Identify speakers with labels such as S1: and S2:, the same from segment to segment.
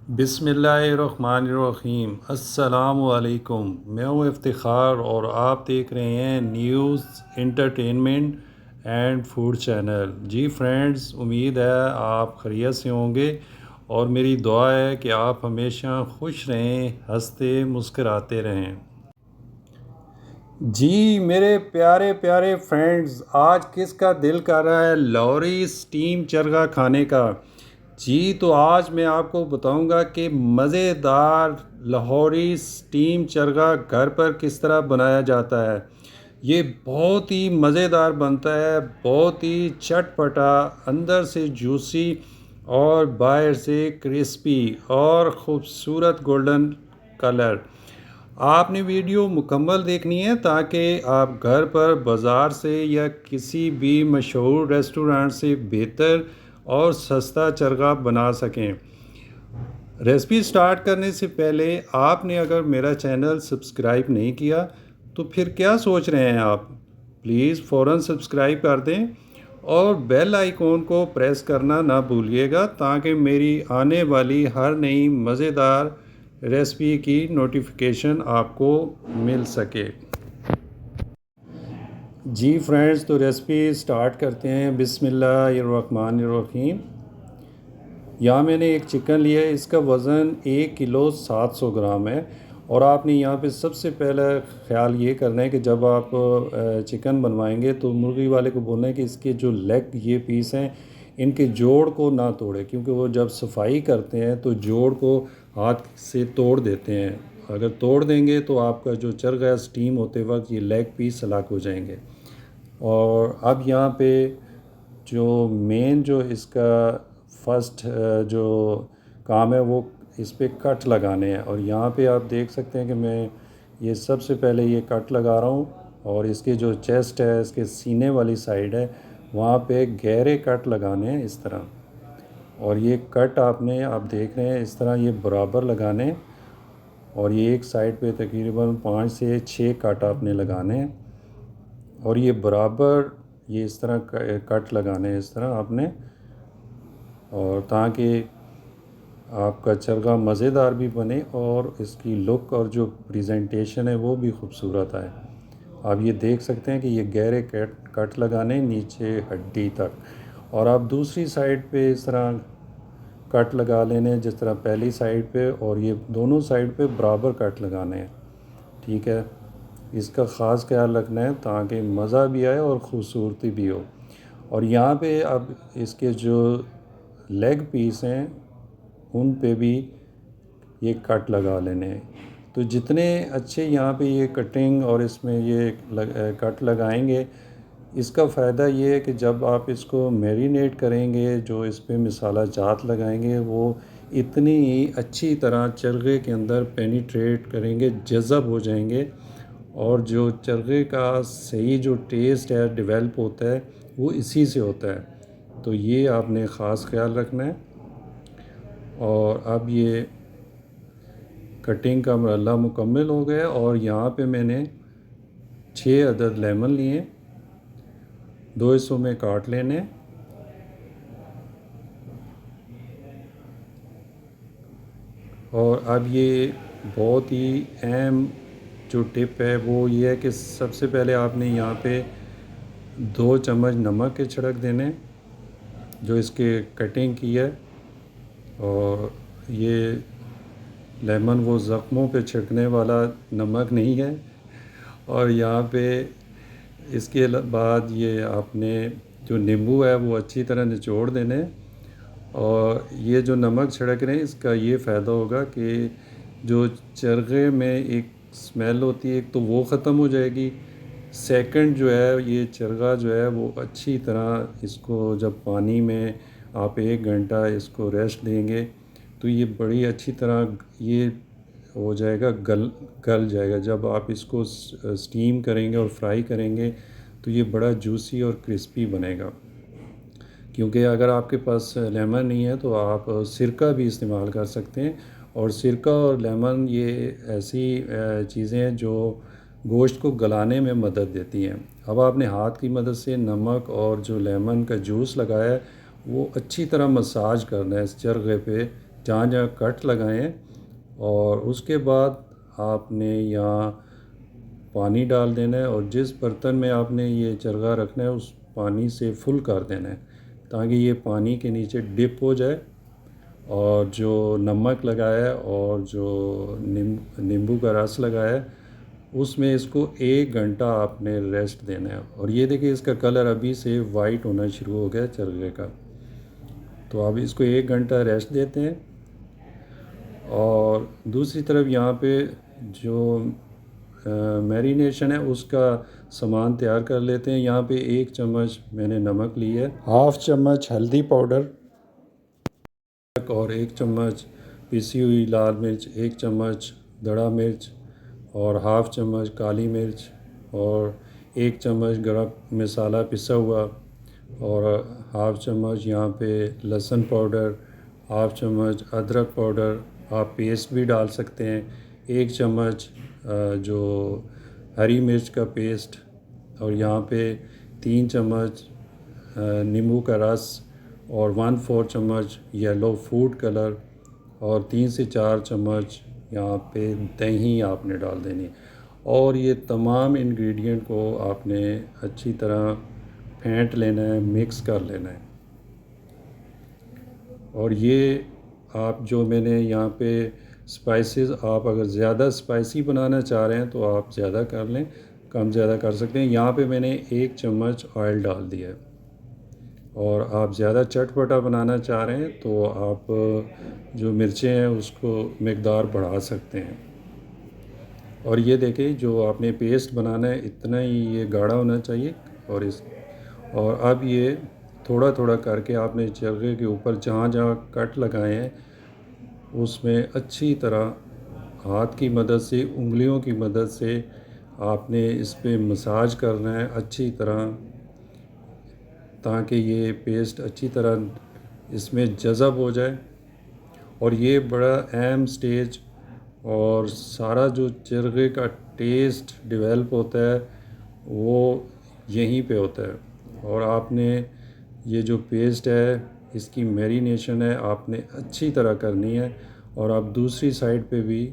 S1: बिस्मिल्लाहिर्रहमानिर्रहीम। अस्सलामुअलैकुम। मैं हूँ इफ्तिखार और आप देख रहे हैं news entertainment and food channel. जी फ्रेंड्स, उम्मीद है आप खैरियत से होंगे और मेरी दुआ है कि आप हमेशा खुश रहें, हंसते मुस्कराते रहें। जी मेरे प्यारे प्यारे फ्रेंड्स, आज किसका दिल कर रहा है लाहौरी स्टीम चरगा खाने का। जी तो आज मैं आपको बताऊंगा कि मज़ेदार लाहौरी स्टीम चरगा घर पर किस तरह बनाया जाता है। ये बहुत ही मज़ेदार बनता है, बहुत ही चटपटा, अंदर से जूसी और बाहर से क्रिस्पी और ख़ूबसूरत गोल्डन कलर। आपने वीडियो मुकम्मल देखनी है ताकि आप घर पर बाज़ार से या किसी भी मशहूर रेस्टोरेंट से बेहतर और सस्ता चरगा बना सकें। रेसिपी स्टार्ट करने से पहले आपने अगर मेरा चैनल सब्सक्राइब नहीं किया तो फिर क्या सोच रहे हैं आप। प्लीज़ फ़ौरन सब्सक्राइब कर दें और बेल आइकॉन को प्रेस करना ना भूलिएगा ताकि मेरी आने वाली हर नई मज़ेदार रेसिपी की नोटिफिकेशन आपको मिल सके। जी फ्रेंड्स, तो रेसिपी स्टार्ट करते हैं। बिस्मिल्लाहिर्रहमानिर्रहीम। यहाँ मैंने एक चिकन लिया है, इसका वज़न 1 किलो 700 ग्राम है। और आपने यहाँ पे सबसे पहले ख्याल ये करना है कि जब आप चिकन बनवाएंगे तो मुर्गी वाले को बोलना है कि इसके जो लेग ये पीस हैं इनके जोड़ को ना तोड़े, क्योंकि वो जब सफाई करते हैं तो जोड़ को हाथ से तोड़ देते हैं। अगर तोड़ देंगे तो आपका जो चरगा स्टीम होते वक्त ये लेग पीस हलाक हो जाएंगे। और अब यहाँ पे जो मेन जो इसका फर्स्ट जो काम है वो इस पे कट लगाने हैं। और यहाँ पे आप देख सकते हैं कि मैं ये सबसे पहले ये कट लगा रहा हूँ और इसके जो चेस्ट है, इसके सीने वाली साइड है, वहाँ पे गहरे कट लगाने हैं इस तरह। और ये कट आपने आप देख रहे हैं इस तरह ये बराबर लगाने हैं। और ये एक साइड पे तकरीबन 5 से 6 कट आपने लगाने हैं और ये बराबर ये इस तरह कट लगाने हैं इस तरह आपने, और ताकि आपका चरगा मज़ेदार भी बने और इसकी लुक और जो प्रेजेंटेशन है वो भी खूबसूरत आए। आप ये देख सकते हैं कि ये गहरे कट लगाने नीचे हड्डी तक। और आप दूसरी साइड पे इस तरह कट लगा लेने जिस तरह पहली साइड पे, और ये दोनों साइड पे बराबर कट लगाने हैं। ठीक है, इसका ख़ास ख्याल रखना है ताकि मज़ा भी आए और ख़ूबसूरती भी हो। और यहाँ पे अब इसके जो लेग पीस हैं उन पे भी ये कट लगा लेने हैं। तो जितने अच्छे यहाँ पे ये कटिंग और इसमें ये कट लगाएंगे, इसका फ़ायदा ये है कि जब आप इसको मैरिनेट करेंगे, जो इस पे मसाला जात लगाएंगे, वो इतनी ही अच्छी तरह चरगे के अंदर पेनिट्रेट करेंगे, जज़ब हो जाएंगे। और जो चरगे का सही जो टेस्ट है डेवलप होता है वो इसी से होता है। तो ये आपने ख़ास ख्याल रखना है। और अब ये कटिंग का मरहला मुकम्मल हो गया और यहाँ पे मैंने 6 अदद लेमन लिए, 2 हिस्सों में काट लेने। और अब ये बहुत ही अहम जो टिप है वो ये है कि सबसे पहले आपने यहाँ पे 2 चम्मच नमक के छिड़क देने जो इसके कटिंग की है। और ये लेमन वो ज़ख्मों पे छिड़कने वाला नमक नहीं है। और यहाँ पे इसके बाद ये आपने जो नींबू है वो अच्छी तरह निचोड़ देने। और ये जो नमक छिड़क रहे हैं इसका ये फ़ायदा होगा कि जो चरगे में एक स्मेल होती है, एक तो वो ख़त्म हो जाएगी। सेकंड जो है ये चरगा जो है वो अच्छी तरह इसको जब पानी में आप 1 घंटा इसको रेस्ट देंगे तो ये बड़ी अच्छी तरह ये हो जाएगा, गल जाएगा। जब आप इसको स्टीम करेंगे और फ्राई करेंगे तो ये बड़ा जूसी और क्रिस्पी बनेगा। क्योंकि अगर आपके पास लेमन नहीं है तो आप सिरका भी इस्तेमाल कर सकते हैं। और सिरका और लेमन ये ऐसी चीज़ें हैं जो गोश्त को गलाने में मदद देती हैं। अब आपने हाथ की मदद से नमक और जो लेमन का जूस लगाया है वो अच्छी तरह मसाज करना है इस चरगे पे, जहाँ जहाँ कट लगाएं और उसके बाद आपने यहाँ पानी डाल देना है और जिस बर्तन में आपने ये चरगा रखना है उस पानी से फुल कर देना है ताकि ये पानी के नीचे डिप हो जाए। और जो नमक लगाया है और जो नींबू का रस लगाया है उसमें इसको 1 घंटा आपने रेस्ट देना है। और ये देखिए इसका कलर अभी से वाइट होना शुरू हो गया चरगे का। तो अब इसको 1 घंटा रेस्ट देते हैं। और दूसरी तरफ यहाँ पे जो मैरिनेशन है उसका सामान तैयार कर लेते हैं। यहाँ पे 1 चम्मच मैंने नमक ली है, हाफ़ चम्मच हल्दी पाउडर और 1 चम्मच पिसी हुई लाल मिर्च, 1 चम्मच दड़ा मिर्च और हाफ़ चम्मच काली मिर्च और 1 चम्मच गरम मसाला पिसा हुआ और हाफ़ चम्मच यहाँ पे लहसुन पाउडर, हाफ़ चम्मच अदरक पाउडर, आप पेस्ट भी डाल सकते हैं, 1 चम्मच जो हरी मिर्च का पेस्ट और यहाँ पे 3 चम्मच नींबू का रस और 1/4 चम्मच येलो फूड कलर और 3 से 4 चम्मच यहाँ पे दही आपने डाल देनी। और ये तमाम इंग्रेडिएंट को आपने अच्छी तरह फेंट लेना है, मिक्स कर लेना है। और ये आप जो मैंने यहाँ पे स्पाइसेस, आप अगर ज़्यादा स्पाइसी बनाना चाह रहे हैं तो आप ज़्यादा कर लें, कम ज़्यादा कर सकते हैं। यहाँ पे मैंने 1 चम्मच ऑयल डाल दिया है। और आप ज़्यादा चटपटा बनाना चाह रहे हैं तो आप जो मिर्चें हैं उसको मकदार बढ़ा सकते हैं। और ये देखें जो आपने पेस्ट बनाना है इतना ही ये गाढ़ा होना चाहिए। और अब ये थोड़ा थोड़ा करके आपने चरखे के ऊपर जहाँ जहाँ कट लगाए हैं उसमें अच्छी तरह हाथ की मदद से, उंगलियों की मदद से आपने इस पर मसाज करना है अच्छी तरह ताकि ये पेस्ट अच्छी तरह इसमें जज़ब हो जाए। और ये बड़ा अहम स्टेज और सारा जो चरखे का टेस्ट डेवलप होता है वो यहीं पे होता है। और आपने ये जो पेस्ट है इसकी मैरिनेशन है आपने अच्छी तरह करनी है। और आप दूसरी साइड पे भी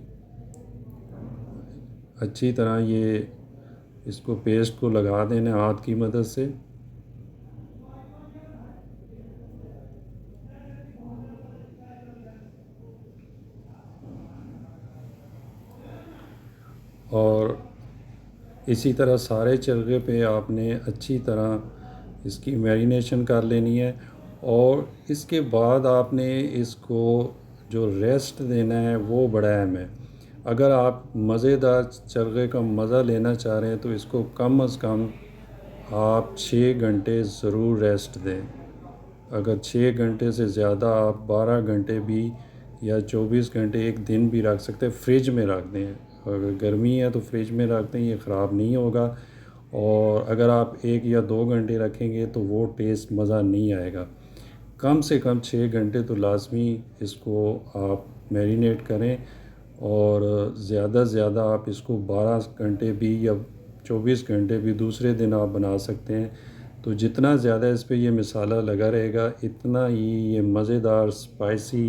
S1: अच्छी तरह ये इसको पेस्ट को लगा देना हाथ की मदद से। और इसी तरह सारे चरखे पे आपने अच्छी तरह इसकी मैरिनेशन कर लेनी है। और इसके बाद आपने इसको जो रेस्ट देना है वो बड़ा अहम है। अगर आप मज़ेदार चरखे का मज़ा लेना चाह रहे हैं तो इसको कम अज़ कम आप 6 घंटे ज़रूर रेस्ट दें। अगर 6 घंटे से ज़्यादा आप 12 घंटे भी या 24 घंटे एक दिन भी रख सकते हैं, फ्रिज में रख दें। अगर गर्मी है तो फ्रिज में रख दें, ये ख़राब नहीं होगा। और अगर आप 1 या 2 घंटे रखेंगे तो वो टेस्ट मज़ा नहीं आएगा। कम से कम 6 घंटे तो लाजमी इसको आप मैरिनेट करें। और ज़्यादा से ज़्यादा आप इसको 12 घंटे भी या 24 घंटे भी दूसरे दिन आप बना सकते हैं। तो जितना ज़्यादा इस पे ये मसाला लगा रहेगा इतना ही ये मज़ेदार स्पाइसी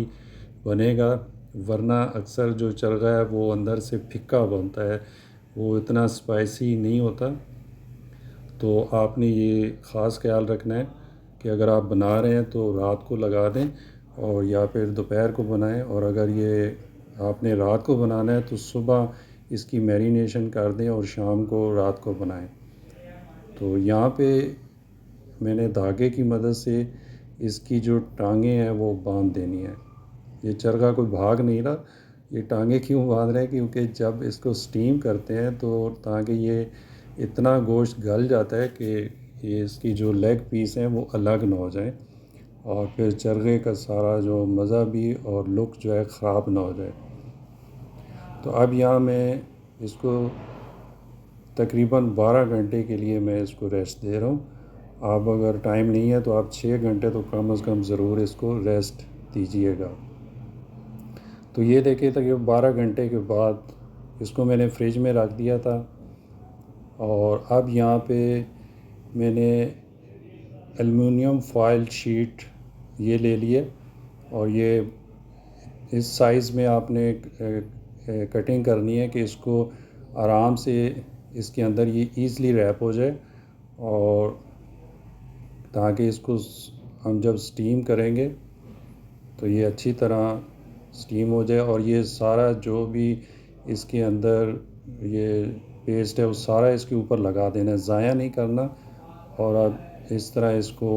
S1: बनेगा। वरना अक्सर जो चरगा है वो अंदर से फिक्का बनता है, वो इतना स्पाइसी नहीं होता। तो आपने ये ख़ास ख्याल रखना है कि अगर आप बना रहे हैं तो रात को लगा दें और या फिर दोपहर को बनाएं। और अगर ये आपने रात को बनाना है तो सुबह इसकी मैरिनेशन कर दें और शाम को रात को बनाएं। तो यहाँ पे मैंने धागे की मदद से इसकी जो टांगें हैं वो बांध देनी है। ये चरखा कोई भाग नहीं रहा। ये टांगें क्यों बांध रहे हैं क्योंकि जब इसको स्टीम करते हैं तो ताकि ये इतना गोश्त गल जाता है कि ये इसकी जो लेग पीस हैं वो अलग ना हो जाए और फिर चरखे का सारा जो मज़ा भी और लुक जो है ख़राब ना हो जाए। तो अब यहाँ मैं इसको तकरीबन 12 घंटे के लिए मैं इसको रेस्ट दे रहा हूँ। आप अगर टाइम नहीं है तो आप 6 घंटे तो कम से कम ज़रूर इसको रेस्ट दीजिएगा। तो ये देखिए तकरीबन 12 घंटे के बाद इसको मैंने फ्रिज में रख दिया था। और अब यहाँ पे मैंने एलुमिनियम फॉयल शीट ये ले लिए और ये इस साइज़ में आपने कटिंग करनी है कि इसको आराम से इसके अंदर ये ईज़िली रैप हो जाए, और ताकि इसको हम जब स्टीम करेंगे तो ये अच्छी तरह स्टीम हो जाए, और ये सारा जो भी इसके अंदर ये पेस्ट है वो सारा इसके ऊपर लगा देना है, ज़ाया नहीं करना। और अब इस तरह इसको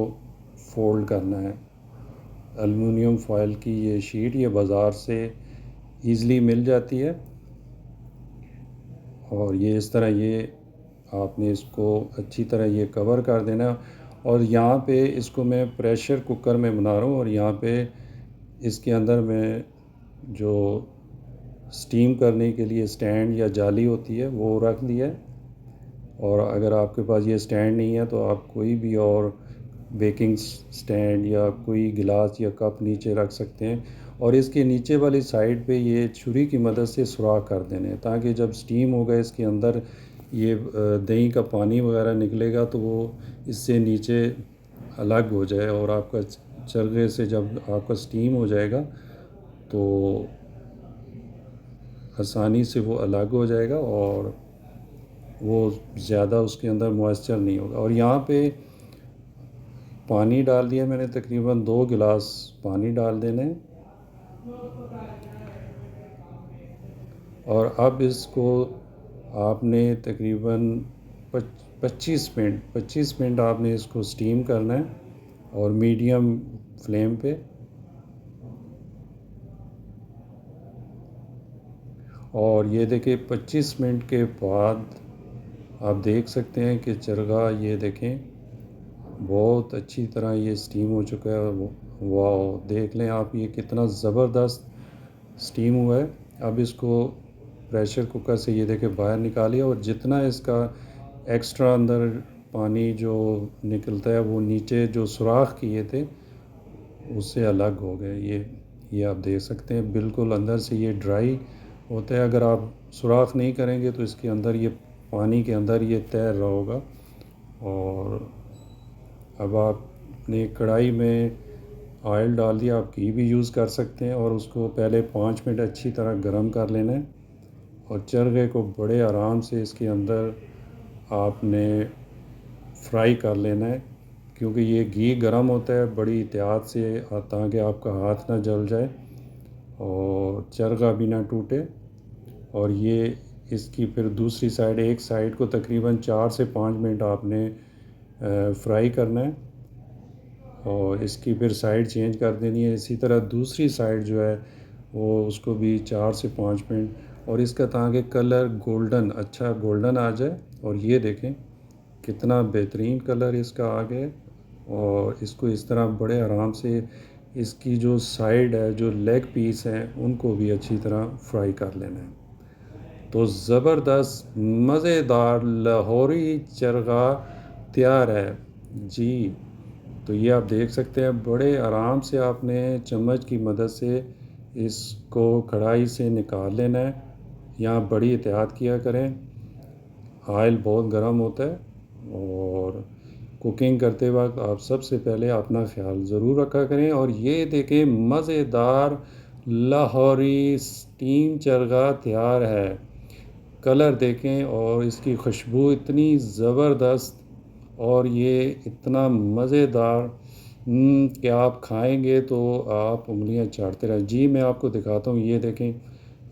S1: फोल्ड करना है। एलुमिनियम फॉयल की ये शीट ये बाज़ार से ईज़िली मिल जाती है, और ये इस तरह ये आपने इसको अच्छी तरह ये कवर कर देना। और यहाँ पे इसको मैं प्रेशर कुकर में बना रहा हूँ, और यहाँ पे इसके अंदर मैं जो स्टीम करने के लिए स्टैंड या जाली होती है वो रख दिया है। और अगर आपके पास ये स्टैंड नहीं है तो आप कोई भी और बेकिंग स्टैंड या कोई गिलास या कप नीचे रख सकते हैं, और इसके नीचे वाली साइड पे ये छुरी की मदद से सुराख कर देने हैं, ताकि जब स्टीम होगा इसके अंदर ये दही का पानी वगैरह निकलेगा तो वो इससे नीचे अलग हो जाए, और आपका चरखे से जब आपका स्टीम हो जाएगा तो आसानी से वो अलग हो जाएगा, और वो ज़्यादा उसके अंदर मॉइस्चर नहीं होगा। और यहाँ पे पानी डाल दिया मैंने, तकरीबन 2 गिलास पानी डाल देने, और अब इसको आपने तकरीबन 25 मिनट आपने इसको स्टीम करना है, और मीडियम फ्लेम पे। और ये देखिए 25 मिनट के बाद आप देख सकते हैं कि चरगा ये देखें बहुत अच्छी तरह ये स्टीम हो चुका है। वाह, देख लें आप ये कितना ज़बरदस्त स्टीम हुआ है। अब इसको प्रेशर कुकर से ये देखें बाहर निकालिए, और जितना इसका एक्स्ट्रा अंदर पानी जो निकलता है वो नीचे जो सुराख किए थे उससे अलग हो गए। ये आप देख सकते हैं बिल्कुल अंदर से ये ड्राई होता है। अगर आप सुराख नहीं करेंगे तो इसके अंदर ये पानी के अंदर ये तैर रहा होगा। और अब आपने कढ़ाई में ऑयल डाल दिया, आप घी भी यूज़ कर सकते हैं, और उसको पहले 5 मिनट अच्छी तरह गर्म कर लेना है, और चरखे को बड़े आराम से इसके अंदर आपने फ्राई कर लेना है, क्योंकि ये घी गर्म होता है, बड़ी एहतियात से ताकि आपका हाथ ना जल जाए और चरखा भी ना टूटे। और ये इसकी फिर दूसरी साइड, एक साइड को तकरीबन 4 से 5 मिनट आपने फ्राई करना है, और इसकी फिर साइड चेंज कर देनी है। इसी तरह दूसरी साइड जो है वो उसको भी 4 से 5 मिनट, और इसका ताकि कलर गोल्डन अच्छा गोल्डन आ जाए। और ये देखें कितना बेहतरीन कलर इसका आ गया। और इसको इस तरह बड़े आराम से इसकी जो साइड है, जो लेग पीस हैं, उनको भी अच्छी तरह फ्राई कर लेना है। तो ज़बरदस्त मज़ेदार लाहौरी चरखा तैयार है जी। तो ये आप देख सकते हैं बड़े आराम से आपने चम्मच की मदद से इसको कढ़ाई से निकाल लेना है। यहाँ बड़ी एहतियात किया करें, ऑयल बहुत गर्म होता है, और कुकिंग करते वक्त आप सबसे पहले अपना ख्याल ज़रूर रखा करें। और ये देखें मज़ेदार लाहौरी स्टीम चरखा तैयार है। कलर देखें और इसकी खुशबू इतनी ज़बरदस्त, और ये इतना मज़ेदार कि आप खाएंगे तो आप उंगलियां चाटते रहें जी। मैं आपको दिखाता हूँ, ये देखें,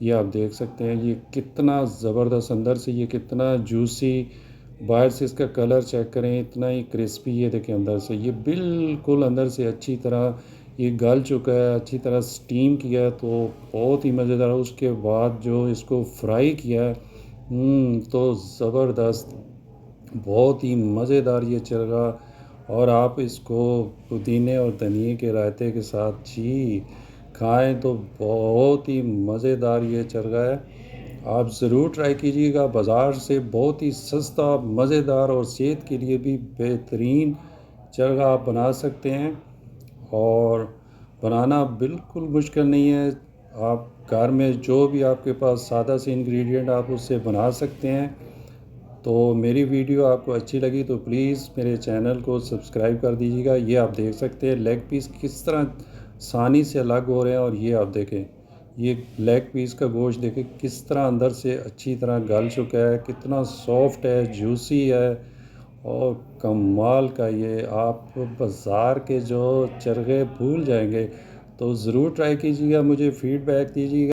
S1: ये आप देख सकते हैं ये कितना ज़बरदस्त अंदर से, ये कितना जूसी, बाहर से इसका कलर चेक करें इतना ही क्रिस्पी। ये देखें अंदर से ये बिल्कुल अंदर से अच्छी तरह ये गल चुका है, अच्छी तरह स्टीम किया है, तो बहुत ही मज़ेदार। उसके बाद जो इसको फ्राई किया है तो ज़बरदस्त, बहुत ही मज़ेदार ये चरखा। और आप इसको पुदीने और धनिए के रायते के साथ जी खाएं तो बहुत ही मज़ेदार ये चरखा है। आप ज़रूर ट्राई कीजिएगा। बाज़ार से बहुत ही सस्ता, मज़ेदार और सेहत के लिए भी बेहतरीन चरखा आप बना सकते हैं, और बनाना बिल्कुल मुश्किल नहीं है। आप घर में जो भी आपके पास सादा से इंग्रेडिएंट आप उससे बना सकते हैं। तो मेरी वीडियो आपको अच्छी लगी तो प्लीज़ मेरे चैनल को सब्सक्राइब कर दीजिएगा। ये आप देख सकते हैं लेग पीस किस तरह आसानी से अलग हो रहे हैं, और ये आप देखें ये लेग पीस का गोश्त देखें किस तरह अंदर से अच्छी तरह गल चुका है, कितना सॉफ्ट है, जूसी है और कमाल का। ये आप बाज़ार के जो चरखे भूल जाएंगे। तो ज़रूर ट्राई कीजिएगा, मुझे फ़ीडबैक दीजिएगा।